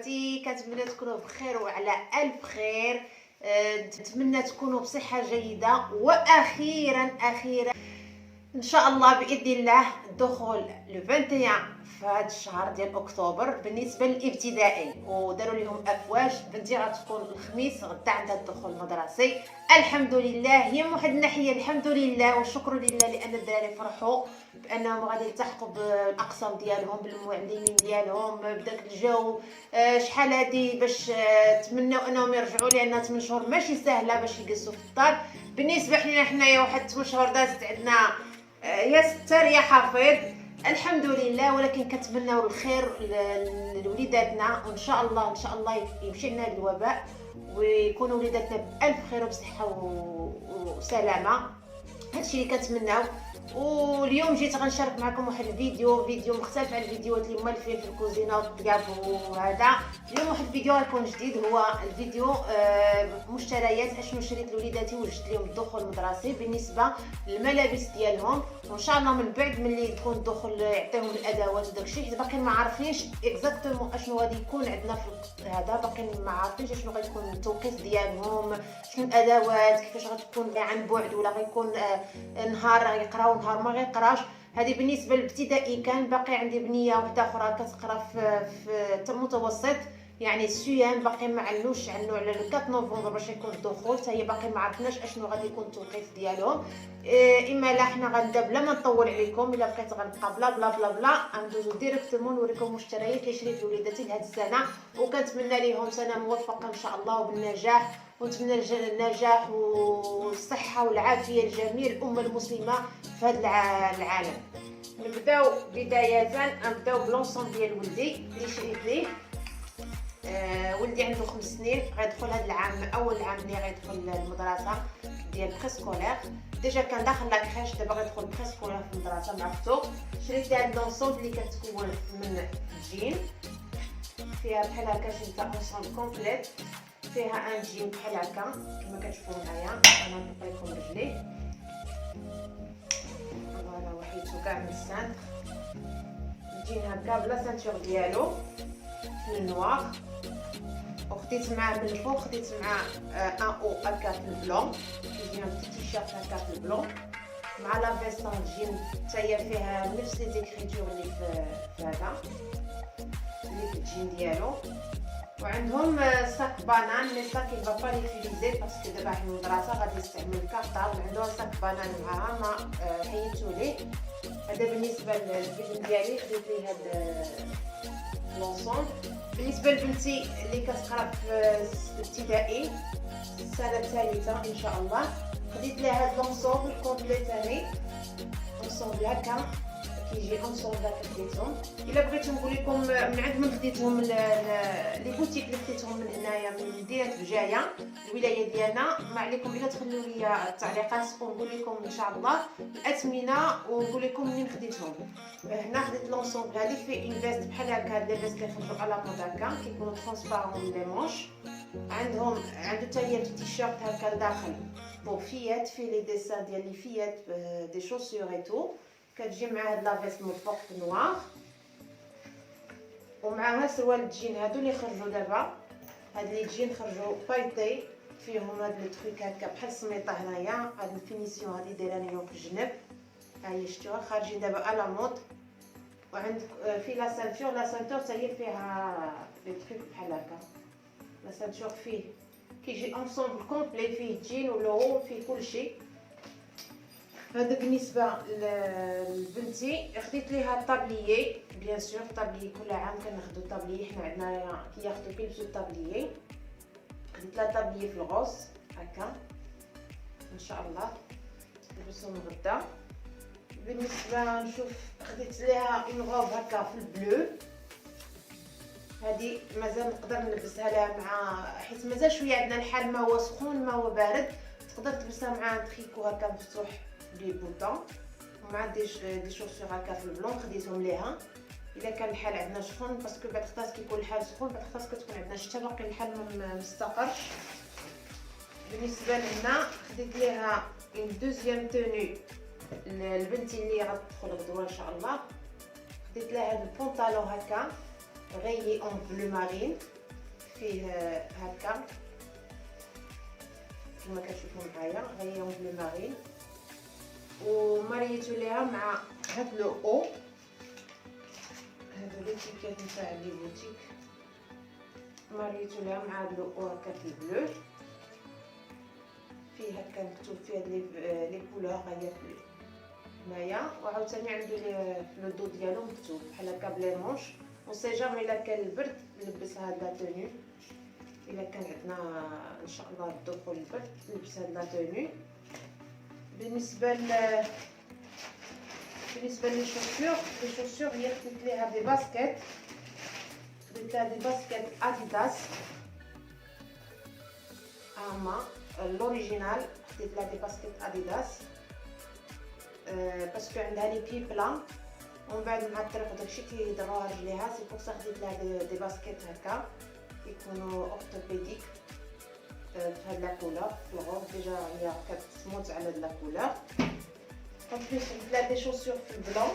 اخواتي، كنتمنى تكونوا بخير وعلى الف خير. نتمنى تكونوا بصحه جيده. واخيرا ان شاء الله باذن الله الدخول لو 21 في هذا الشهر ديال اكتوبر بالنسبه للابتدائي، وداروا لهم افواج. بنتي غتكون الخميس غدا عندها الدخول المدرسي. الحمد لله، هي من واحد الناحيه الحمد لله والشكر لله لان الدراري فرحوا بانهم غادي يلتحقوا بالاقسام ديالهم بالمعلمين ديالهم بداك الجو. شحال هادي باش تمناو انهم يرجعوا، لان 8 شهور ماشي سهله باش يجلسوا في الدار. بالنسبه لنا حنايا واحد 8 شهور دازت عندنا يا ستار يا حفيظ، الحمد لله. ولكن كنتمناو الخير لوليداتنا، وان شاء الله يمشي لنا الوباء ويكونوا وليداتنا بالف خير وبصحه وسلامه. هادشي اللي كنتمناو. واليوم جيت غنشارك معكم واحد الفيديو مختلف على الفيديوهات اللي مالفين في الكوزينه والطياب وهذا. اليوم واحد الفيديو غيكون جديد، هو الفيديو مشتريات اشنو شريت لوليداتي وجدت لهم الدخول المدرسي بالنسبه للملابس ديالهم. وان شاء الله من بعد ملي تكون الدخول يعطيهم الادوات وداكشي، حيت باقي ما عارفينش اكزاكتومون اشنو غادي يكون عندنا في هذا. باقي ما عارفينش اشنو غيكون التوقيت ديالهم، شنو الادوات، كيفاش غتكون عن بعد ولا غيكون نهار يقراو نهار ما غيقراش. هذه بالنسبه للابتدائي. كان باقي عندي بنيه واحده اخرى كتقرا في المتوسط، يعني السيام باقي ما عنوش على 4 نوفمبر باش يكون الدخول، حتى هي باقي ما عرفناش اشنو غادي يكون التوقيت ديالهم. اما لا حنا غنبدا بلا ما نطول عليكم، الا بقيت غنبقى بلا بلا بلا بلا غندوزو ديريكتومون نوريكم المشتريات اللي شريت لوليداتي لهاد السنه. وكنتمنى ليهم سنه موفقه ان شاء الله وبالنجاح، ونتمنى النجاح والصحه والعافيه لجميع الامه المسلمه في هذا العالم. نبداو بدايه، نبداو بلونسون ديال ولدي اللي شريت ليه. ولدي عنده 5 سنين، غيدخل هذا العام اول عام اللي غيدخل المدرسه ديال بريسكولير. ديجا كان داخل لا كريش، دابا غيدخل بريسكولير في المدرسه مع اختو. شريت هاد لونسون اللي كتكون من جين، فيها بحال هكا شي تاع اونسون كومبليت، فيها ان جين بحال هكا كما كتشوفوا معايا. انا نحط لكم رجليه، فوالا وحيدتو كاع من السانت. الجين هكا بلا سانتور ديالو في النوار، وخديت معاه من الفوق، خديت معاه ان او هكا في البلون، كيجينا بتي تيشيرت هكا في البلون مع لا فيستون جين حتى هي فيها نفس لي زيكريتور اللي في هذا اللي في الجين ديالو. وعندهم ساك بانان، مي ساك il va pas l'utiliser parce que دابا في المدرسه غادي يستعمل الكارطابل. عندهم ساك بانان معاها ما حيدتو ليه. هذا بالنسبه للبنت ديالي، خديت ليه هاد لونسون. بالنسبه لبنتي اللي كتقرا في الابتدائي السنه الثالثه ان شاء الله، خديت لها هاد لونسون كومبليت ثاني، لونسون هكا كيجي اونسون هكا خديتهم. الا بغيت نقول لكم من عند من خديتهم لي بوتيك اللي خديتهم من هنايا من مدينه بجايه الولايه ديالنا، ما عليكم الا تخلوا لي التعليقات ونقول لكم ان شاء الله الاثمنه ونقول لكم منين خديتهم. هنا خديت لونسون هذه في ان فيست بحال هكا، هاد لي فيست اللي خرجوا على مود هكا كيكونوا ترونسبارون لي مونش. عنده حتى هي تيشيرت هكا لداخل بو فيات، في لي ديسان ديال لي فيات دي شوسور اي تو. كتجي مع هاد لا فيست من فوق نوار، ومعها سروال الجين هادو اللي خرجوا دابا. هاد لي جين خرجوا بايطي فيهم هاد لي تريك هكا بحال السميطه. هنايا هاد الفينيسيون هادي دايرانيهم في الجنب، ها هي شفتوها خارجين دابا على مود. وعند في لا سانتور حتى هي فيها لي تريك بحال هكا. لا سانتور فيه كيجي انسومبل كومبلي، فيه جين ولو فيه كلشي. هذا بالنسبه لبنتي. خديت ليها الطابليي، بيان سور الطابليي كل عام كناخذوا الطابليي، حنا عندنا كياخذوا كيلبسوا الطابليي. خديت لها طابليي في الغوص هكا ان شاء الله نلبسهم غدا. بالنسبه نشوف خديت ليها اون غوب هكا في البلو، هذه مازال نقدر نلبسها لها مع، حيت مازال شويه عندنا الحال ما هو سخون ما هو بارد، تقدر تلبسها مع تريكو هكا مفتوح لي بوطون ومع دي شوسور هكا في البلون. خديتهم ليها الا كان الحال عندنا سخون، باسكو بعد خطات كيكون الحال سخون، بعد خطات كتكون عندنا الشتا باقي الحال ما مستقرش. بالنسبه لهنا خديت ليها اون دوزيام توني لبنتي اللي غتدخل غدوه ان شاء الله. خديت لها هاد البونطالون هكا غيي اون بلو مارين، فيه هكا كما كتشوفوا معايا غيي اون بلو مارين، وماريتو ليها مع هاد لو او، هادو لي تيكات نتاع لي بوتيك، ماريتو ليها مع هاد لو او هكا في البلو، فيه هكا مكتوب فيه هاد لي كولور هيا هنايا، وعاوتاني عنده في لو دو ديالو مكتوب بحال هكا بلي مونش، وسي جامي الا كان البرد نلبس هاد لا توني، الا كان عندنا ان شاء الله الدخول البرد نلبس هاد لا توني. بالنسبه لي شوسور هي خديت ليها دي باسكيت، خديت لها دي باسكيت اديداس هما لوريجينال، خديت لها دي باسكيت اديداس باسكو عندها لي بي بلان، ومن بعد مع الطريق وداكشي كيضروها رجليها، سي بوغ سا خديت لها دي باسكيت هكا يكونوا اورتوبيديك بهاد لا كولور في الغوب، ديجا هي كتموت على هاد لا كولور. اون بليس خديت لها دي شوسور في البلون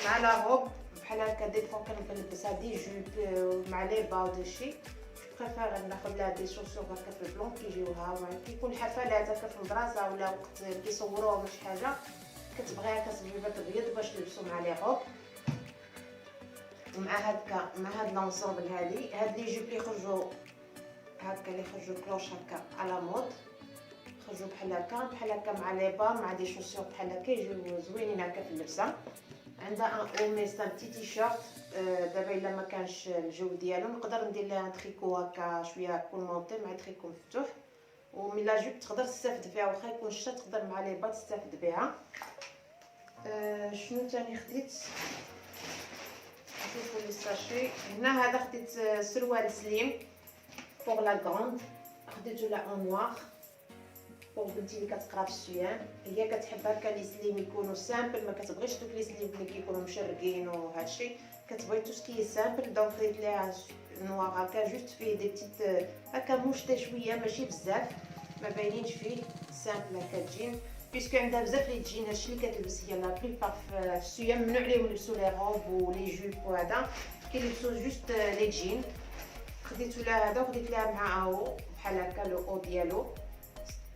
مع لا روب بحال هكا، دي فوا كنلبسها دي جوب مع لي با وداكشي، بريفير ناخذ لها دي شوسور هكا في البلون كيجيوها كيكون حفلات هكا في المدرسه ولا وقت كيصوروها ولا شي حاجه كتبغي هكا صبيبات ابيض باش تلبسو مع لي روب، ومع هكا مع هاد لونسومبل هاد لي جوب لي خرجوا هكا، لي خرجوا كلوش هكا على مود، خرجوا بحال هكا مع لي با مع دي شوسور بحال هكا يجيو زوينين هكا في اللبسه. عندها ان اوميس ان بتي تيشيرت، دابا الا ما كانش الجو ديالو نقدر ندير لها تريكو هكا شويه كون مونطي مع تريكو مفتوح، ومن لا جوب تقدر تستافد بها واخا يكون الشتا تقدر مع لي با تستافد بها. شنو تاني خديت؟ شوفوا لي ساشي هنا، هذا خديت سروال سليم بوغ لا كروند، خديتو لا اون نوار بوغ بنتي اللي كتقرا في السيام، هي كتحب هكا لي سليم يكونوا سامبل، ما كتبغيش دوك لي سليم اللي كيكونوا مشرقين وهادشي، كتبغي تو سكي سامبل. دونك خديت ليها نوار هكا جوست فيه دي بتيت هكا موشطه شويه ماشي بزاف، ما باينينش فيه سامبل هكا تجين، بيسكو عندها بزاف لي تجين هادشي اللي كتلبس هي لا بليبار في السيام ممنوع ليهم يلبسوا لي روب ولي جوب وهذا، كيلبسوا جوست لي جين. خديتو لها هذا وخديت لها مع او بحال هكا لو او ديالو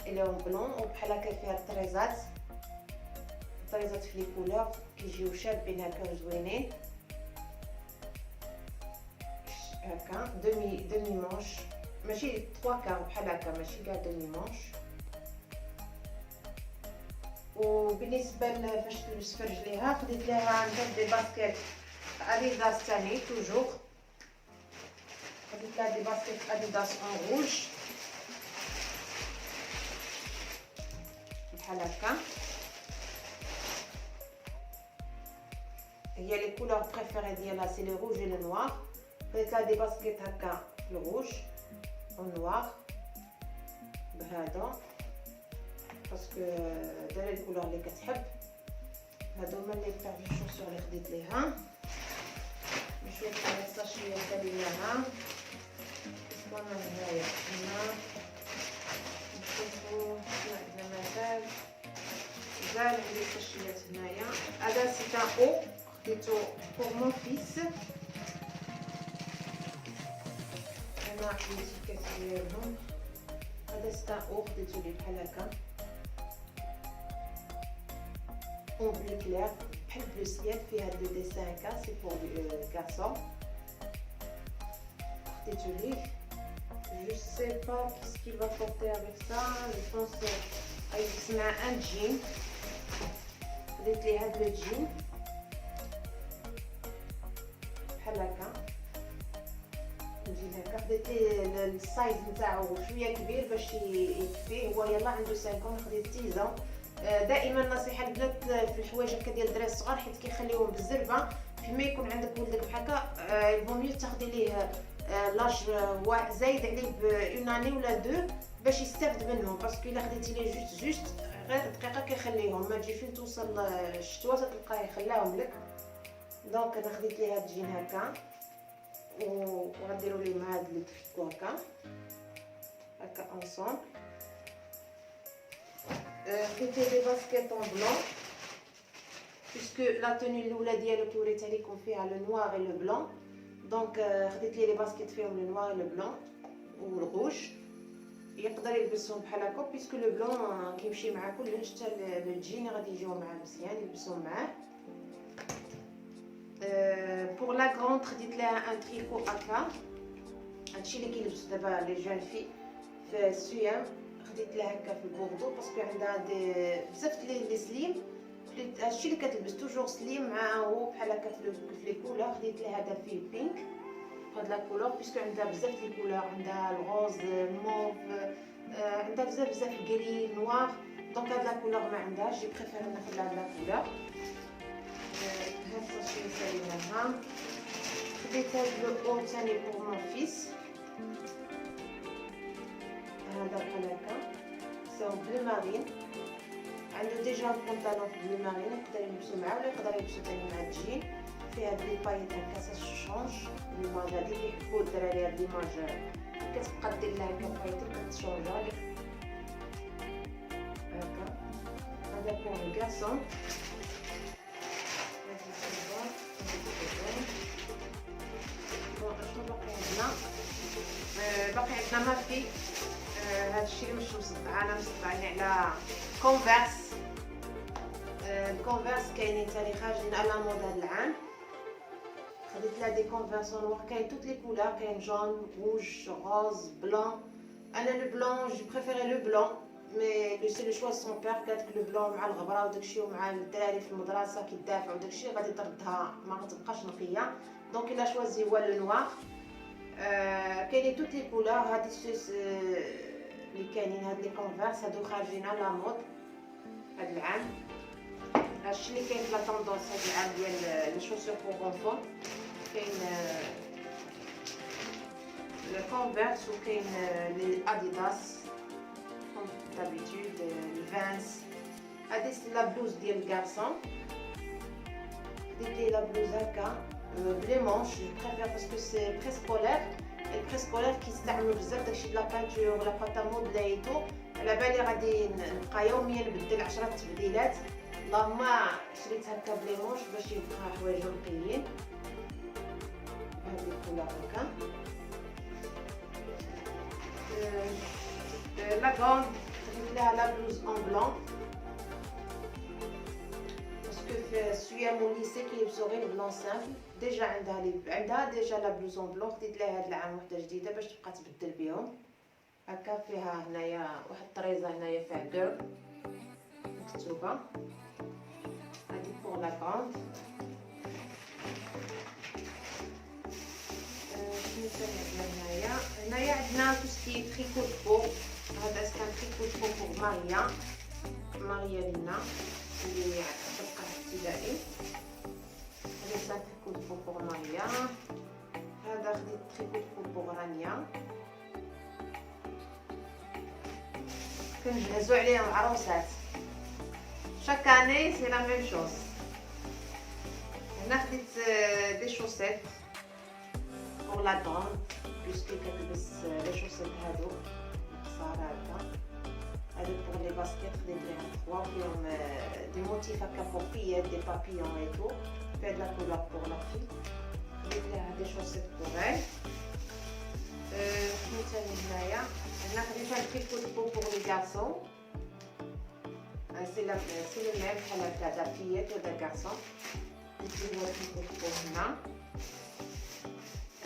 اليوم بلون، وبحال هكا فيها الطريزات في لي كولور كيجيو شابين هكا زوينين هكا، دومي مونش ماشي 3 كار بحال هكا، ماشي كاع دومي مونش. وبالنسبه فاش تلبس في رجليها خديت لها عندها دي باسكيت اديداس ثاني توجور، خديت لها دي باسكيت اديداس اون روج بحال هكا، هي لي كولور بريفيري ديالها سي لي روج و لو نوار، خديت لها دي باسكيت هكا في الروج و نوار بهذا باسكو دايره الكولور اللي كتحب. هادو هما لي بتاع الشوسور اللي خديت ليها. نشوف هاد الساشيات ديالها كيفاش هنايا، هنا نشوفو شنو عندنا مازال عندي الساشيات هنايا. هذا سي ان او خديتو بور مون فيس، هنا عندي تيكات ديالهم، هذا سي ان او خديتو ليه بحال هكا اون بلو كلير بحال بلو سيال، فيها دو ديسان هكا سي بور غارسون، خديتو ليه. Je sais pas ce qu'il va porter avec ça, je pense يلبس مع ان جين، خديت ليه هاد لو جين بحال هكا الجين هكا، خديت ليه السايز نتاعو شويه كبير باش يكفيه، هو يلا عنده 5 خديت تيزون. دائما نصيحه البنات في الحوايج هكا ديال الدراري الصغار حيت كيخليوهم بالزربه، فيما يكون عندك ولدك بحال هكا البوميو تاخدي ليه لاج زايد عليه بون اني ولا دو باش يستافد منهم، باسكو الا خديتي ليه جوست غير دقيقه كيخليهم، ما تجي فين توصل الشتوى تلقاه يخلاهم لك. دونك انا خديت ليه هاد الجين هكا وغنديروا ليه مع هاد لي تريكو هكا اونصومبل. خديت ليه دي باسكيت اون بلون puisque la tenue الاولى ديالو كي وريتها لكم فيها لو نوار اي لو بلون. دونك خديت لي باسكيت فيهم لو نوار اي لو بلون والغوج. يقدر يلبسهم بحال هكا بيسكو لو بلون كيمشي مع كلش، حتى الجين غادي يجيو معاه مزيان يلبسهم معاه. بور لا غروند خديت لها ان تريكو هكا، هادشي اللي كيلبسوا دابا لي جون في السيام. خديت لها هكا في البوردو باسكو عندها بزاف لي سليم، هادشي اللي كتلبس توجور سليم معاه بحال هكا في لي كولور. خديت لها هذا فيه بينك هاد لا كولور بيسكو عندها بزاف لي كولور، عندها الغوز موف، عندها بزاف غري نوار. دونك هاد لا كولور ما عندهاش، جي بريفير ناخذ لها لا كولور. هاد الساشي ساليناها. خديت هاد لو او تاني بور مون فيس، هذا بحال هكا سو بلو مارين. عنده ديجا البونطالون بلو مارين يقدر يلبسو معاه ولا يقدر يلبسو تاني مع الجين. فيها دي بايت هكا سا شونج ليماج هادي اللي يحبو الدراري. هاد ليماج كتبقى دير لها هكا بايت كتشونجا لك هكا. هذا بور لو كارسون. هادي السيفون شنو باقي عندنا؟ باقي عندنا مافي. هادشي اللي مش مصدعه، انا مصدعين على كونفيرس. الكونفيرس كاينين تاني خارجين على مود هاد العام. خديت لها دي كونفيرس نوار، كاين توت لي كولور، كاين جون روج روز بلون. انا لو بلون جي بريفيري لو بلون، مي لو سي لو شوا سون بير. قالت لك لو بلون مع الغبره وداكشي ومع الدراري في المدرسه كيدافعوا وداكشي غادي تردها ما غتبقاش نقيه. دونك الا شوازي هو لو نوار. كاينين توت لي كولور. هادي اللي كاينين هاد لي كونفيرس هادو خارجين على مود هاد العام. هادشي اللي كاين في لا طوندونس هاد العام ديال لي شوسور بور غونفون. كاين الكونفيرس وكاين لي اديداس كوم دابيتود، الفانس. هادي لا بلوز ديال الكارسون. خديت لي لا بلوز هكا بلي مونش، جو بريفير باسكو سي بريسكولير. البريسكولير كيستعملوا بزاف داكشي د لا بانتور ولا باتا مودلايتو. على بالي غادي نبقى يوميا نبدل 10 تبديلات. اللهم شريت هكا بلي مونش باش يبقى حوايجو نقيين بهاد الكولور هكا. لا كوند خديت لها لا بلوز اون بلون باسكو في السيام والليسي كيلبسو غير بلون سامبل. ديجا عندها ديجا لا بلوز اون بلون. خديت لها هاد العام وحده جديده باش تبقى تبدل بهم هكا. فيها هنايا واحد الطريزه هنايا فيها جيرل مكتوبه. هادي بور لا كوند. شنو ثاني عندنا هنايا عندنا توسكي تريكو بو. هذا كان تريكو بو بور ماريا لينا اللي تبقى ابتدائي. خديت لا تريكو بو بور ماريا. هذا خديت تريكو بو بور رانيا. كنجهزو عليهم عروسات chaque année c'est la même chose. هنا خديت دي شوسيت pour la dame puisque كتلبس لي شوسيت هادو قصار هكا. هادو pour les baskets خديت ليهم 3 فيهم دي موتيف هكا pour filles des papillons et tout. fait de la couleur pour la fille. خديت لها دي شوسيت pour elle. شنو تاني هنايا؟ هنا خديت هاد الكيكو pour les garçons. C'est le même بحال هكا دا فيات ودا كارسون. ديتي هو الكيكو هنا.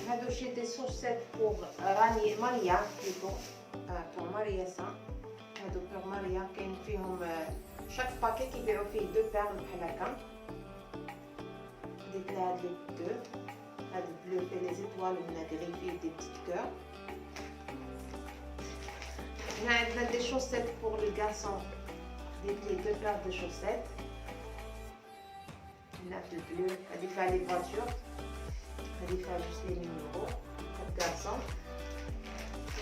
هادو شي دي شوسيت بور راني ماريا بلوتو بور ماريا سا. هادو بور ماريا كاين فيهم شاك باكي كيبيعو فيه 2 بير بحال هكا. خديت لها هاد لي 2. هاد البلو فيه لي زيتوال وهنا غري فيه دي بتيت كور. هنا عندنا دي شوسيت بور لي غارسون. خديت لي 2 بير دو شوسيت. هنا في البلو هادي فيها لي فواتور. هادي فيها جوست لي نيميرو هاد غارسون.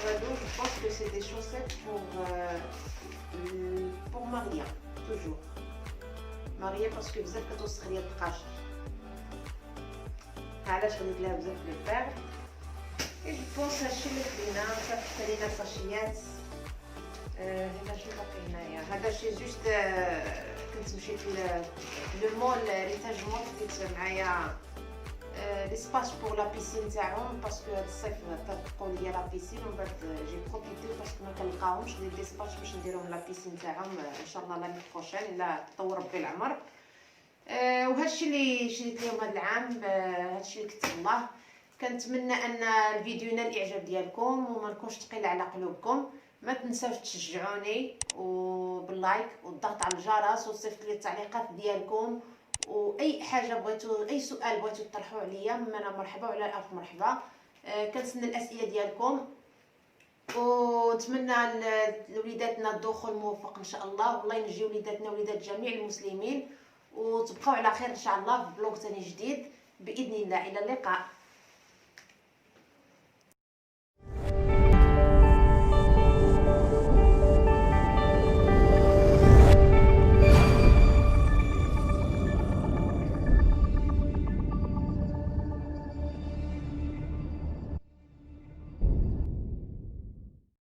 وهادو جو بونس كو سي دي شوسيت بور ماريا توجور. ماريا باسكو بزاف كتوسخ ليا التقاشر. علاش خديت لها بزاف لي بير. اي جو بونس هادشي اللي خدينا. صافي خدينا ساشيات هذا شي باقي هنايا، هذا شي جوست كنت مشيت للمول ريتاج مول، خديت معايا ليسباس بور لا بيسين تاعهم باسكو هاد الصيف طبقوا ليا لا بيسين، ومن بعد جي بروفيتي باسكو ما كنلقاهمش لي ليسباس باش نديرهم لا بيسين تاعهم ان شاء الله لاني بروشين الا تطور ربي العمر. وهادشي اللي شريت ليهم هاد العام، هادشي اللي كتب الله. كنتمنى ان الفيديو ينال الاعجاب ديالكم وما نكونش ثقيله على قلوبكم. ما تنساوش تشجعوني وباللايك والضغط على الجرس وتصيفط لي التعليقات ديالكم، واي حاجه بغيتو، اي سؤال بغيتو تطرحوه عليا انا مرحبا وعلى الف مرحبا. كنتسنى الاسئله ديالكم، ونتمنى لوليداتنا الدخول موفق ان شاء الله، والله ينجي وليداتنا وليدات جميع المسلمين، وتبقاو على خير ان شاء الله في بلوغ ثاني جديد باذن الله. الى اللقاء.